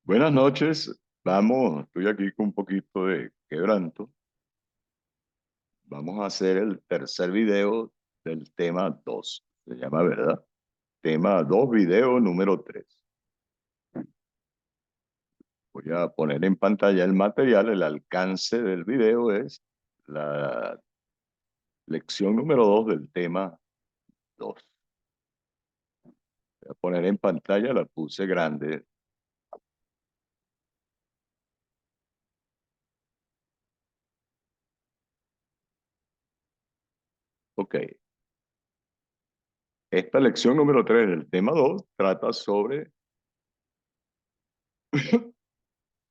Buenas noches. Estoy aquí con un poquito de quebranto. Vamos a hacer el tercer video del tema 2. Se llama, ¿verdad? Tema 2, video número 3. Voy a poner en pantalla el material. El alcance del video es la lección número 2 del tema 2. Voy a poner en pantalla, la puse grande. Ok. Esta lección número 3 del tema 2 trata sobre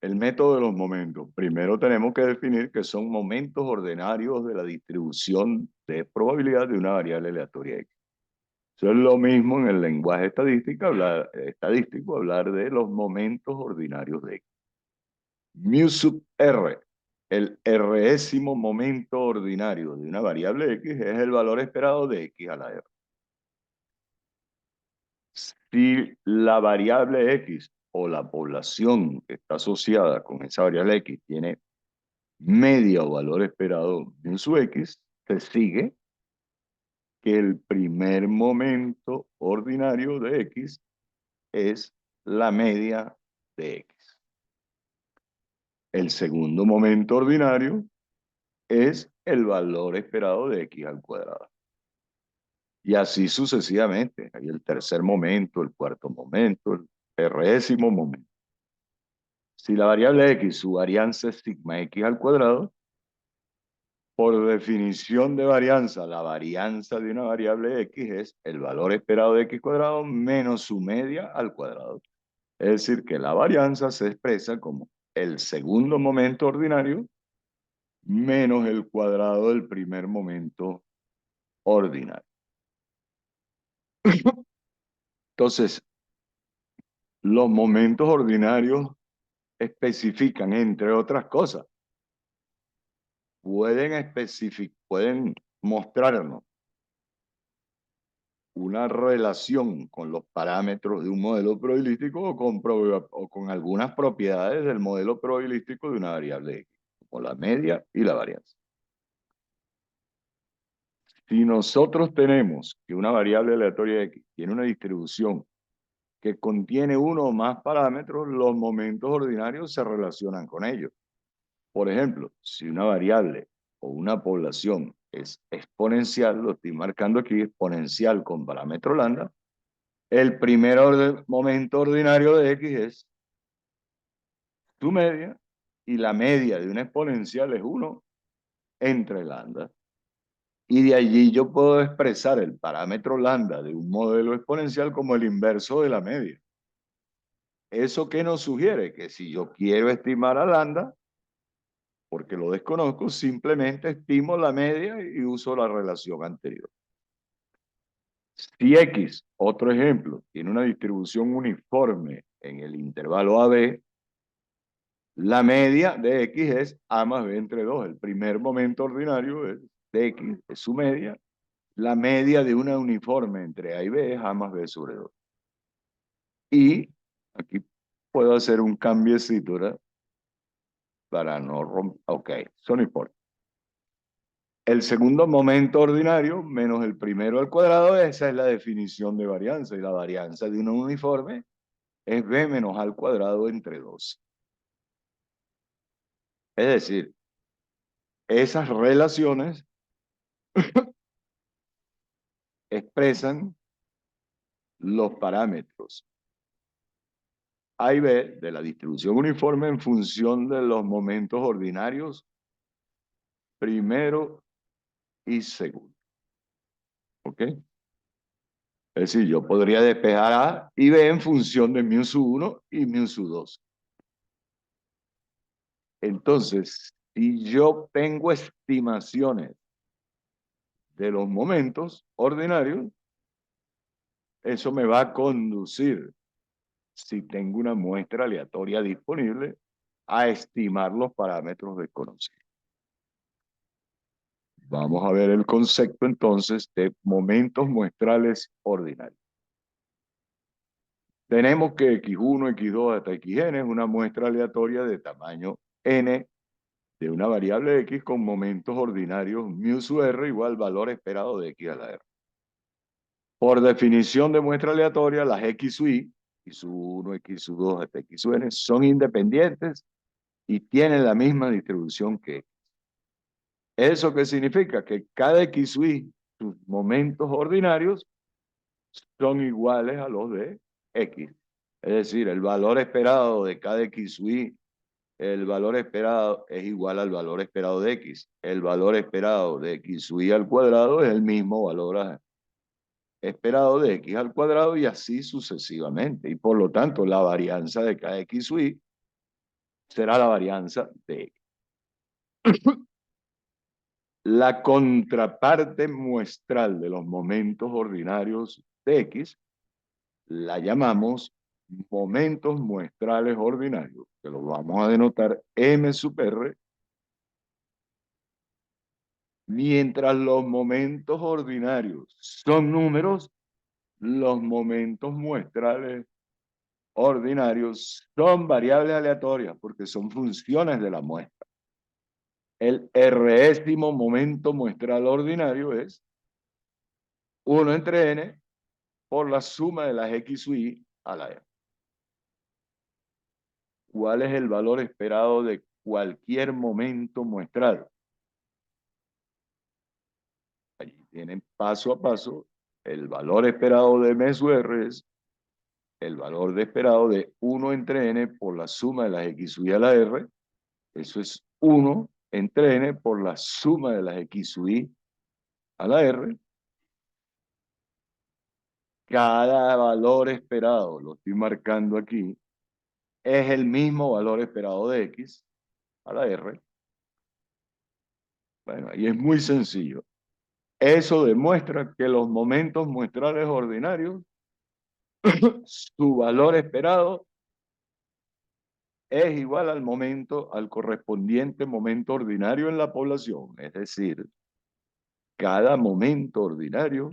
el método de los momentos. Primero tenemos que definir qué son momentos ordinarios de la distribución de probabilidad de una variable aleatoria X. Eso es lo mismo en el lenguaje estadístico, hablar de los momentos ordinarios de X. Mu sub R, el résimo momento ordinario de una variable X, es el valor esperado de X a la R. Si la variable X o la población que está asociada con esa variable X tiene media o valor esperado en su X, se sigue que el primer momento ordinario de X es la media de X. El segundo momento ordinario es el valor esperado de X al cuadrado. Y así sucesivamente. Hay el tercer momento, el cuarto momento, el résimo momento. Si la variable X, su varianza es sigma X al cuadrado, por definición de varianza, la varianza de una variable X es el valor esperado de X cuadrado menos su media al cuadrado. Es decir, que la varianza se expresa como el segundo momento ordinario menos el cuadrado del primer momento ordinario. Entonces, los momentos ordinarios especifican, entre otras cosas, pueden mostrarnos una relación con los parámetros de un modelo probabilístico o con algunas propiedades del modelo probabilístico de una variable X, como la media y la varianza. Si nosotros tenemos que una variable aleatoria X tiene una distribución que contiene uno o más parámetros, los momentos ordinarios se relacionan con ellos. Por ejemplo, si una variable o una población es exponencial, lo estoy marcando aquí, exponencial con parámetro lambda, el primer momento ordinario de X es su media, y la media de una exponencial es 1 entre lambda. Y de allí yo puedo expresar el parámetro lambda de un modelo exponencial como el inverso de la media. ¿Eso qué nos sugiere? Que si yo quiero estimar a lambda, porque lo desconozco, simplemente estimo la media y uso la relación anterior. Si X, otro ejemplo, tiene una distribución uniforme en el intervalo AB, la media de X es A más B entre 2. El primer momento ordinario de X es su media. La media de una uniforme entre A y B es A más B sobre 2. Y aquí puedo hacer un cambiecito, ¿verdad? Para no romper. Ok, eso no importa. El segundo momento ordinario menos el primero al cuadrado, esa es la definición de varianza. Y la varianza de una uniforme es B menos A al cuadrado entre 2. Es decir, esas relaciones expresan los parámetros A y B de la distribución uniforme en función de los momentos ordinarios primero y segundo. ¿Ok? Es decir, yo podría despejar A y B en función de mu sub 1 y mu sub 2. Entonces, si yo tengo estimaciones de los momentos ordinarios, eso me va a conducir, si tengo una muestra aleatoria disponible, a estimar los parámetros desconocidos. Vamos a ver el concepto entonces de momentos muestrales ordinarios. Tenemos que x1, x2 hasta xn es una muestra aleatoria de tamaño n de una variable x con momentos ordinarios mu sub r igual al valor esperado de x a la r. Por definición de muestra aleatoria, las x sub i, x sub 1, x sub 2 hasta x sub n, son independientes y tienen la misma distribución que x. ¿Eso qué significa? Que cada x sub i, sus momentos ordinarios, son iguales a los de x. Es decir, el valor esperado de cada x sub i, el valor esperado es igual al valor esperado de x. El valor esperado de x sub i al cuadrado es el mismo valor esperado de x al cuadrado y así sucesivamente. Y por lo tanto, la varianza de cada x sub i será la varianza de x. La contraparte muestral de los momentos ordinarios de x la llamamos momentos muestrales ordinarios, que los vamos a denotar m sub r, mientras los momentos ordinarios son números, los momentos muestrales ordinarios son variables aleatorias porque son funciones de la muestra. El résimo momento muestral ordinario es 1 entre n por la suma de las x sub i a la r. ¿Cuál es el valor esperado de cualquier momento muestral? Allí tienen paso a paso. El valor esperado de m sub r es el valor esperado de 1 entre n por la suma de las x sub i a la r. Eso es 1 entre n por la suma de las x sub i a la r. Cada valor esperado, lo estoy marcando aquí, es el mismo valor esperado de x a la r. Bueno, y es muy sencillo. Eso demuestra que los momentos muestrales ordinarios, su valor esperado es igual al momento, al correspondiente momento ordinario en la población. Es decir, cada momento ordinario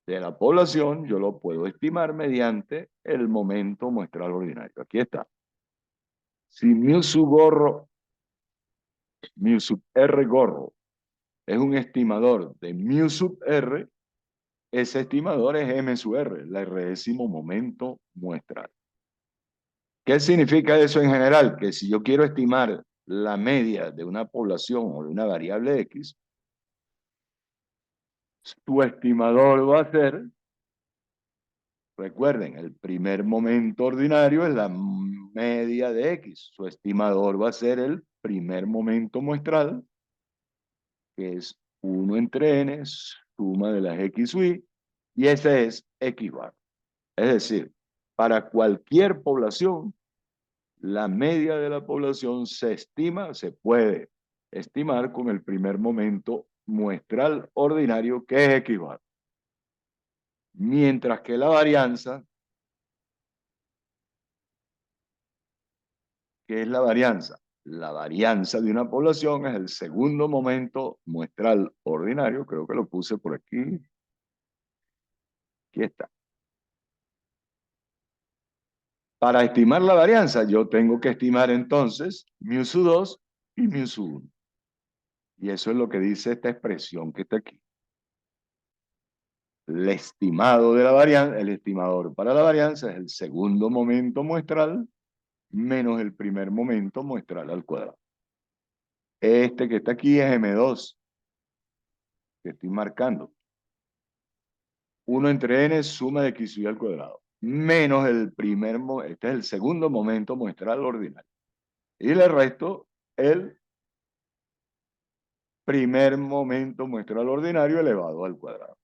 de la población yo lo puedo estimar mediante el momento muestral ordinario. Aquí está. Si mu sub r gorro es un estimador de mu sub r, ese estimador es m sub r, el résimo momento muestral. ¿Qué significa eso en general? Que si yo quiero estimar la media de una población o de una variable x, tu estimador va a ser, recuerden, el primer momento ordinario es la media de x. Su estimador va a ser el primer momento muestral, que es 1 entre n, suma de las x sub i, y ese es x bar. Es decir, para cualquier población, la media de la población se estima, se puede estimar con el primer momento muestral ordinario, que es x bar. Mientras que la varianza, ¿qué es la varianza? La varianza de una población es el segundo momento muestral ordinario, creo que lo puse por aquí. Aquí está. Para estimar la varianza, yo tengo que estimar entonces mu sub 2 y mu sub 1. Y eso es lo que dice esta expresión que está aquí. El estimado de la varianza, el estimador para la varianza es el segundo momento muestral menos el primer momento muestral al cuadrado. Este que está aquí es M2, que estoy marcando. 1 entre n suma de x sub i al cuadrado, menos el primer, este es el segundo momento muestral ordinario. Y le resto el primer momento muestral ordinario elevado al cuadrado.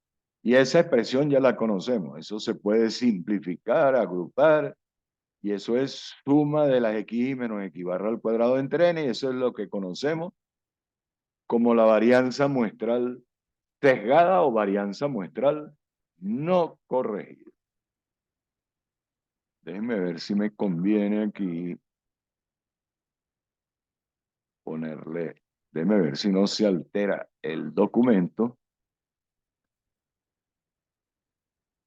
Y esa expresión ya la conocemos. Eso se puede simplificar, agrupar, y eso es suma de las x menos x barra al cuadrado entre n, y eso es lo que conocemos como la varianza muestral sesgada o varianza muestral no corregida. Déjenme ver si me conviene aquí ponerle, déjenme ver si no se altera el documento.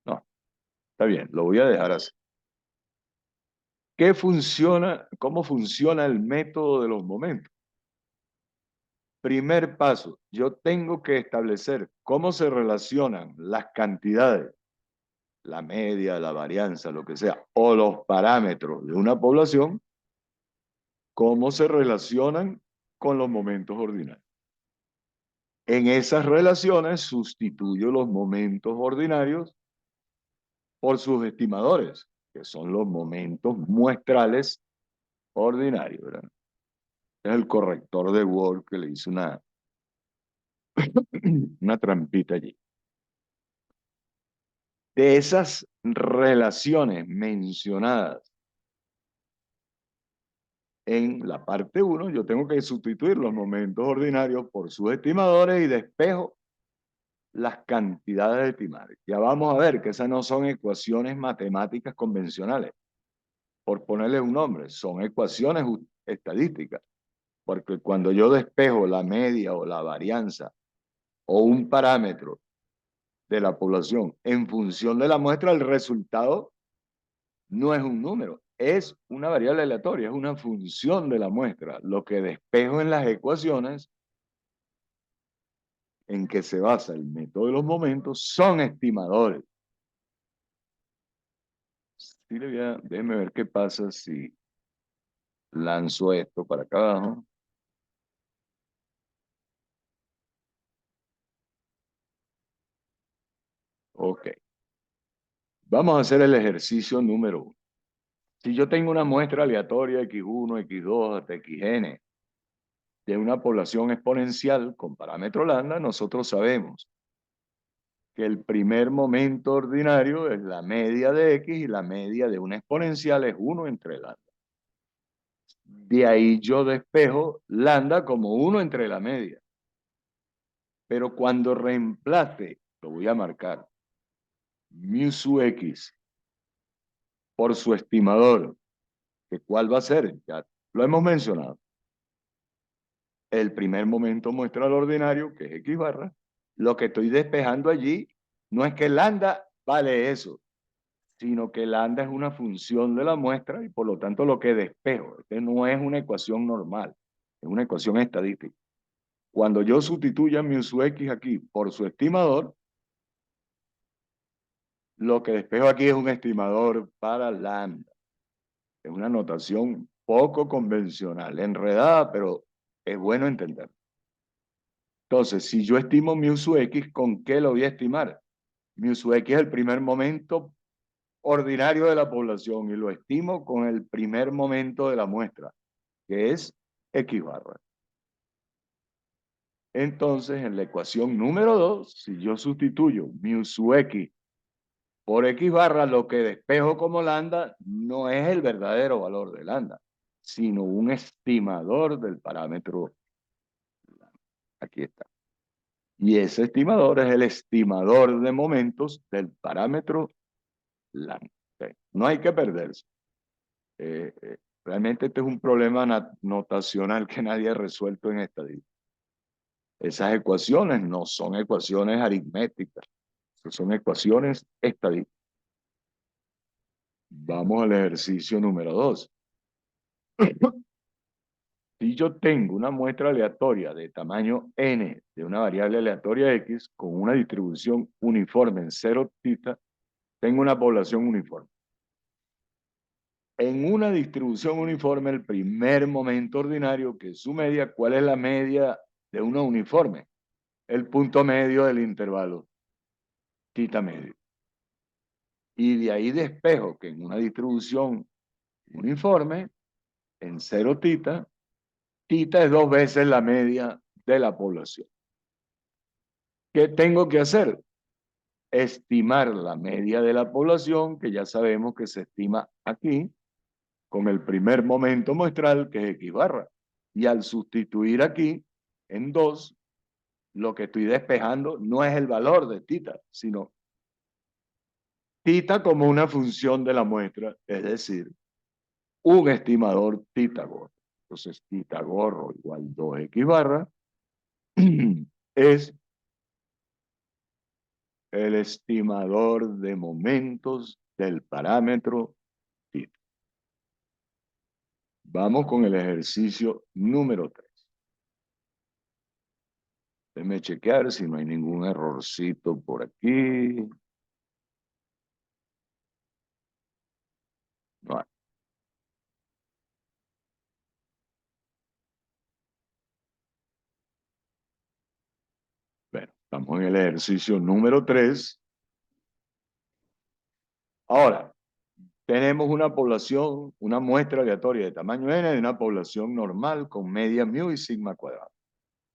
No, está bien, lo voy a dejar así. ¿Cómo funciona el método de los momentos? Primer paso, yo tengo que establecer cómo se relacionan las cantidades, la media, la varianza, lo que sea, o los parámetros de una población, cómo se relacionan con los momentos ordinarios. En esas relaciones sustituyo los momentos ordinarios por sus estimadores, que son los momentos muestrales ordinarios, ¿verdad? Es el corrector de Word que le hizo una trampita allí. De esas relaciones mencionadas en la parte 1, yo tengo que sustituir los momentos ordinarios por sus estimadores y despejo las cantidades estimales. Ya vamos a ver que esas no son ecuaciones matemáticas convencionales, por ponerles un nombre, son ecuaciones estadísticas, porque cuando yo despejo la media o la varianza o un parámetro de la población en función de la muestra, el resultado no es un número, es una variable aleatoria, es una función de la muestra. Lo que despejo en las ecuaciones en que se basa el método de los momentos son estimadores. Sí, déjeme ver qué pasa si lanzo esto para acá abajo. Ok. Vamos a hacer el ejercicio número 1. Si yo tengo una muestra aleatoria X1, X2 hasta Xn de una población exponencial con parámetro lambda, nosotros sabemos que el primer momento ordinario es la media de X y la media de una exponencial es 1 entre lambda. De ahí yo despejo lambda como 1 entre la media. Pero cuando reemplace, lo voy a marcar, mu sub X por su estimador, que ¿cuál va a ser? Ya lo hemos mencionado. El primer momento muestra al ordinario, que es X barra. Lo que estoy despejando allí no es que lambda vale eso, sino que lambda es una función de la muestra y por lo tanto lo que despejo. Este no es una ecuación normal, es una ecuación estadística. Cuando yo sustituya mu sub X aquí por su estimador, lo que despejo aquí es un estimador para lambda. Es una notación poco convencional, enredada, pero es bueno entender. Entonces, si yo estimo mu sub X, ¿con qué lo voy a estimar? Mu sub X es el primer momento ordinario de la población y lo estimo con el primer momento de la muestra, que es X barra. Entonces, en la ecuación número 2, si yo sustituyo mu sub X por X barra, lo que despejo como lambda no es el verdadero valor de lambda, sino un estimador del parámetro lambda. Aquí está. Y ese estimador es el estimador de momentos del parámetro lambda. No hay que perderse. Realmente este es un problema notacional que nadie ha resuelto en estadística. Esas ecuaciones no son ecuaciones aritméticas, son ecuaciones estadísticas. Vamos al ejercicio número 2. Si yo tengo una muestra aleatoria de tamaño n de una variable aleatoria x con una distribución uniforme en 0 tita, tengo una población uniforme. En una distribución uniforme, el primer momento ordinario, que es su media, ¿cuál es la media de una uniforme? El punto medio del intervalo, tita medio. Y de ahí despejo que en una distribución uniforme, en 0 tita, tita es 2 veces la media de la población. ¿Qué tengo que hacer? Estimar la media de la población, que ya sabemos que se estima aquí, con el primer momento muestral, que es X barra. Y al sustituir aquí en 2, lo que estoy despejando no es el valor de tita, sino tita como una función de la muestra, es decir, un estimador tita gorro. Entonces, tita gorro igual 2X barra es el estimador de momentos del parámetro tita. Vamos con el ejercicio número 3. Déjeme chequear si no hay ningún errorcito por aquí. No hay. Bueno, estamos en el ejercicio número 3. Ahora, tenemos una población, una muestra aleatoria de tamaño n de una población normal con media mu y sigma cuadrado.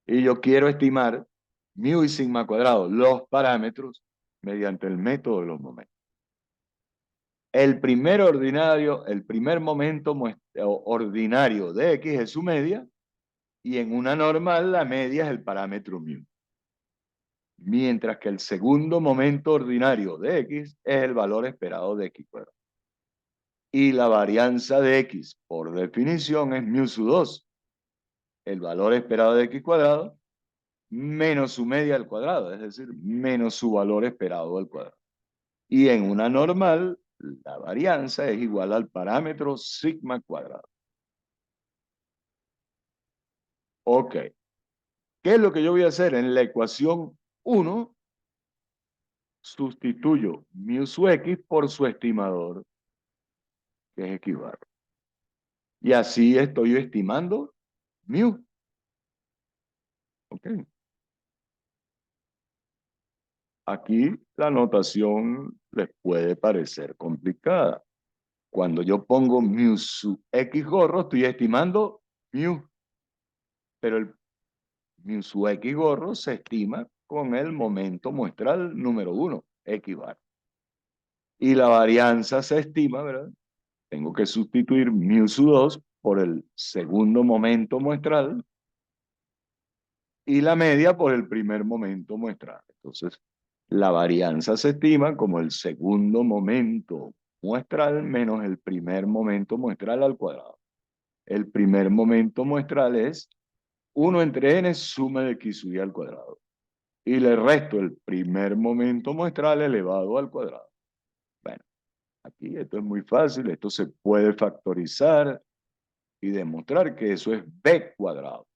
Y yo quiero estimar mu y sigma cuadrado, los parámetros, mediante el método de los momentos. El primer momento ordinario de X es su media, y en una normal la media es el parámetro mu. Mientras que el segundo momento ordinario de X es el valor esperado de X cuadrado. Y la varianza de X, por definición, es mu sub 2, el valor esperado de X cuadrado, menos su media al cuadrado, es decir, menos su valor esperado al cuadrado. Y en una normal, la varianza es igual al parámetro sigma cuadrado. Ok. ¿Qué es lo que yo voy a hacer? En la ecuación 1, sustituyo mu sub X por su estimador, que es X bar. Y así estoy estimando mu. Ok. Aquí la notación les puede parecer complicada. Cuando yo pongo mu sub X gorro, estoy estimando mu. Pero el mu sub X gorro se estima con el momento muestral número 1, X bar. Y la varianza se estima, ¿verdad? Tengo que sustituir mu sub 2 por el segundo momento muestral y la media por el primer momento muestral. Entonces, la varianza se estima como el segundo momento muestral menos el primer momento muestral al cuadrado. El primer momento muestral es 1 entre n suma de x sub y al cuadrado. Y le resto el primer momento muestral elevado al cuadrado. Bueno, aquí esto es muy fácil, esto se puede factorizar y demostrar que eso es b cuadrado.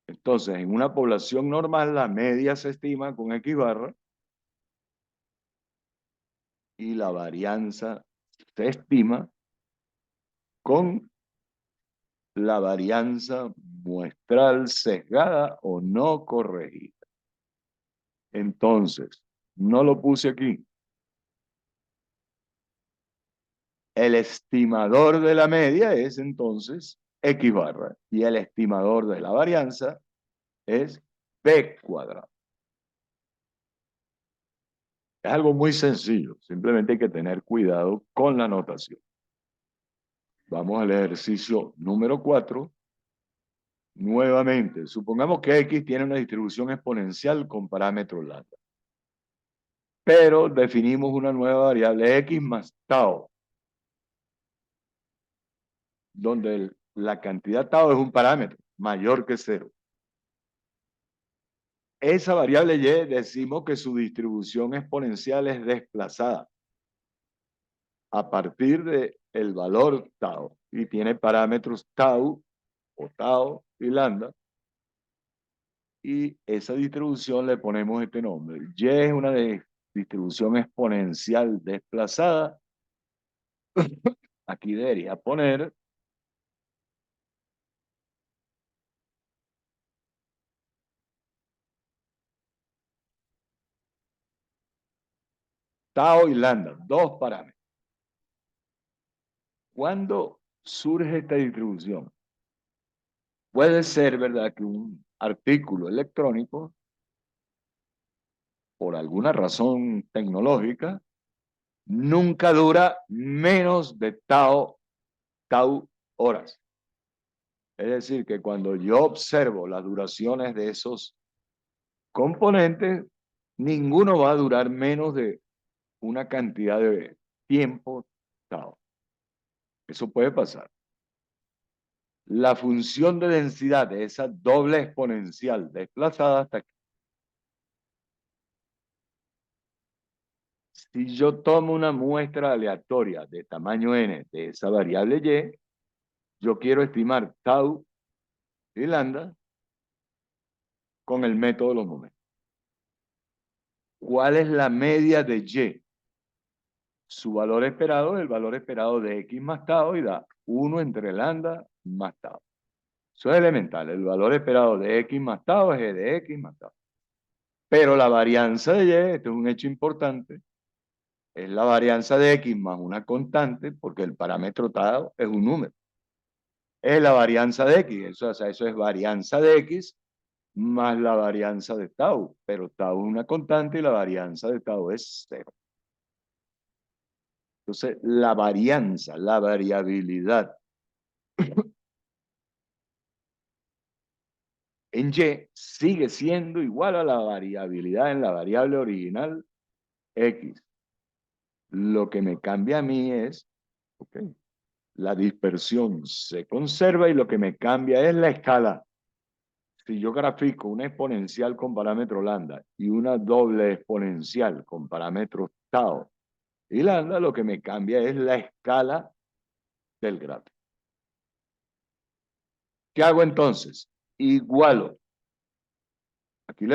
Entonces, en una población normal, la media se estima con X barra y la varianza se estima con la varianza muestral sesgada o no corregida. Entonces, no lo puse aquí. El estimador de la media es entonces X barra y el estimador de la varianza es B cuadrado. Es algo muy sencillo, simplemente hay que tener cuidado con la notación. Vamos al ejercicio número 4. Nuevamente, supongamos que X tiene una distribución exponencial con parámetros lambda. Pero definimos una nueva variable X más tau, donde la cantidad tau es un parámetro mayor que 0. Esa variable Y decimos que su distribución exponencial es desplazada a partir del valor tau y tiene parámetros tau o tau y lambda. Y esa distribución le ponemos este nombre. Y es una distribución exponencial desplazada. Aquí debería poner tau y lambda, dos parámetros. ¿Cuándo surge esta distribución? Puede ser, ¿verdad?, que un artículo electrónico, por alguna razón tecnológica, nunca dura menos de tau horas. Es decir, que cuando yo observo las duraciones de esos componentes, ninguno va a durar menos de una cantidad de tiempo tau. Eso puede pasar. La función de densidad de esa doble exponencial desplazada hasta aquí. Si yo tomo una muestra aleatoria de tamaño n de esa variable y, yo quiero estimar tau y lambda con el método de los momentos. ¿Cuál es la media de Y? Su valor esperado es el valor esperado de X más tau y da 1 entre lambda más tau. Eso es elemental. El valor esperado de X más tau es E de X más tau. Pero la varianza de Y, esto es un hecho importante, es la varianza de X más una constante, porque el parámetro tau es un número. Es la varianza de X, eso es varianza de X más la varianza de tau, pero tau es una constante y la varianza de tau es 0. Entonces, la varianza, la variabilidad en Y sigue siendo igual a la variabilidad en la variable original X. Lo que me cambia a mí es, okay, la dispersión se conserva y lo que me cambia es la escala. Si yo grafico una exponencial con parámetro lambda y una doble exponencial con parámetros tau y lambda, lo que me cambia es la escala del gráfico. ¿Qué hago entonces? Igualo. Aquí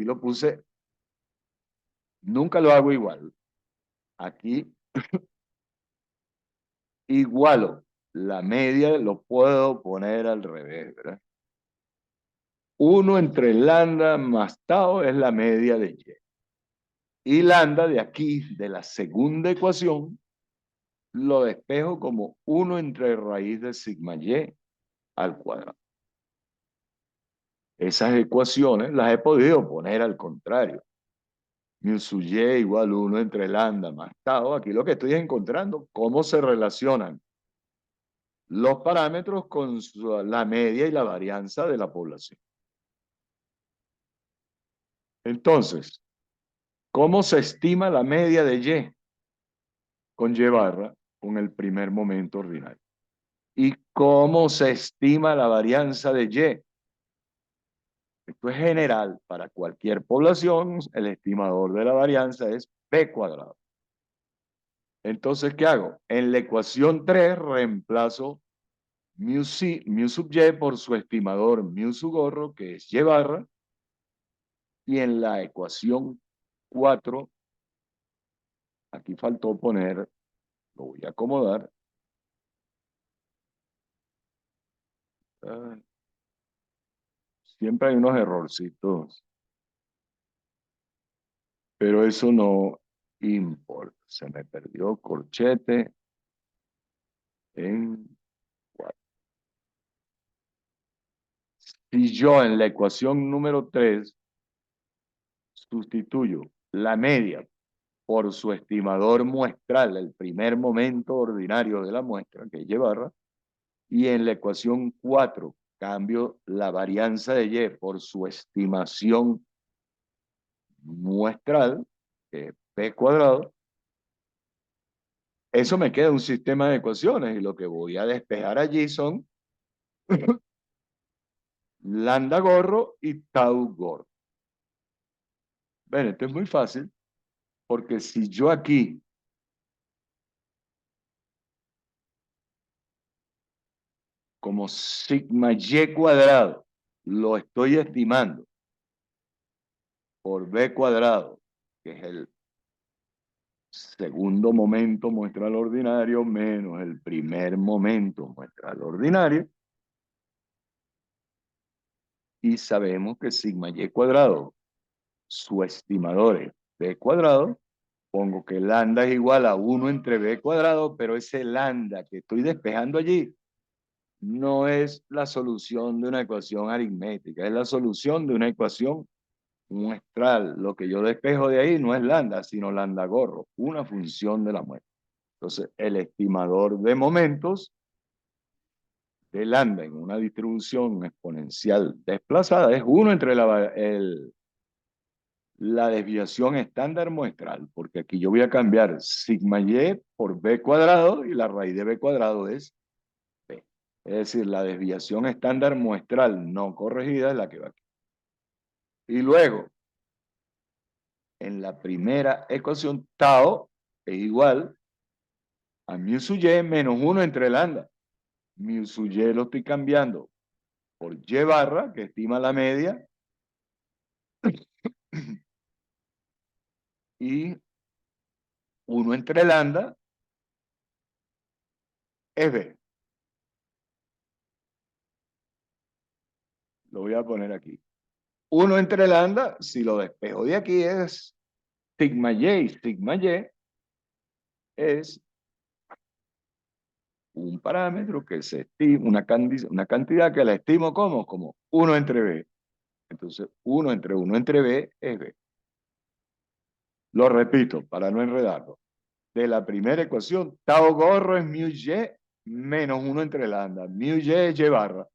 lo puse, nunca lo hago igual. Aquí igualo. La media lo puedo poner al revés, ¿verdad? 1 entre lambda más tau es la media de Y. Y lambda de aquí, de la segunda ecuación, lo despejo como 1 entre raíz de sigma Y al cuadrado. Esas ecuaciones las he podido poner al contrario. Mu sub Y igual 1 entre lambda más tau. Aquí lo que estoy encontrando, cómo se relacionan los parámetros con la media y la varianza de la población. Entonces, ¿cómo se estima la media de Y? Con Y barra, con el primer momento ordinario. ¿Y cómo se estima la varianza de Y? Esto es general para cualquier población. El estimador de la varianza es B cuadrado. Entonces, ¿qué hago? En la ecuación 3 reemplazo mu sub Y por su estimador mu sub gorro, que es Y barra. Y en la ecuación 4, aquí faltó poner, lo voy a acomodar. Siempre hay unos errorcitos, pero eso no importa. Se me perdió corchete en 4. Si yo en la ecuación número 3 sustituyo la media por su estimador muestral, el primer momento ordinario de la muestra, que es Y barra, y en la ecuación 4 cambio la varianza de Y por su estimación muestral, que es P cuadrado, eso me queda un sistema de ecuaciones y lo que voy a despejar allí son lambda gorro y tau gorro. Ven, esto es muy fácil porque si yo aquí como sigma y cuadrado lo estoy estimando por b cuadrado, que es el segundo momento muestral ordinario menos el primer momento muestral ordinario, y sabemos que sigma y cuadrado, su estimador es b cuadrado, pongo que lambda es igual a 1 entre b cuadrado, pero ese lambda que estoy despejando allí no es la solución de una ecuación aritmética, es la solución de una ecuación muestral. Lo que yo despejo de ahí no es lambda, sino lambda gorro, una función de la muestra. Entonces, el estimador de momentos de lambda en una distribución exponencial desplazada es 1 entre la desviación estándar muestral, porque aquí yo voy a cambiar sigma y por b cuadrado y la raíz de b cuadrado es b. Es decir, la desviación estándar muestral no corregida es la que va aquí. Y luego, en la primera ecuación, tau es igual a mu sub y menos 1 entre lambda. mu sub y lo estoy cambiando por y barra, que estima la media, y 1 entre lambda es B. Lo voy a poner aquí. 1 entre lambda, si lo despejo de aquí, es sigma y. Sigma y es un parámetro que se estima, una cantidad que la estimo como 1 entre B. Entonces, 1 entre B es B. Lo repito para no enredarlo. De la primera ecuación, tau gorro es mu y menos 1 entre lambda. Mu y es y barra.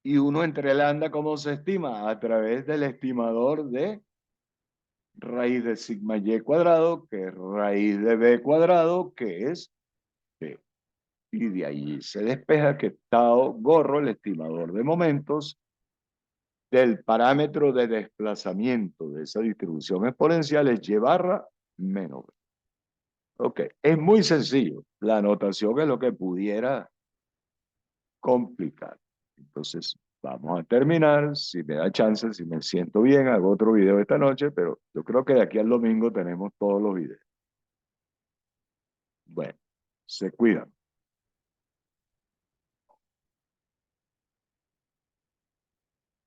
Y 1 entre lambda, ¿cómo se estima? A través del estimador de raíz de sigma y cuadrado, que es raíz de B cuadrado, que es B. Y de ahí se despeja que tau gorro, el estimador de momentos, del parámetro de desplazamiento de esa distribución exponencial es y barra menos B. Ok, es muy sencillo. La anotación es lo que pudiera complicar. Entonces, vamos a terminar. Si me da chance, si me siento bien, hago otro video esta noche, pero yo creo que de aquí al domingo tenemos todos los videos. Bueno, se cuidan.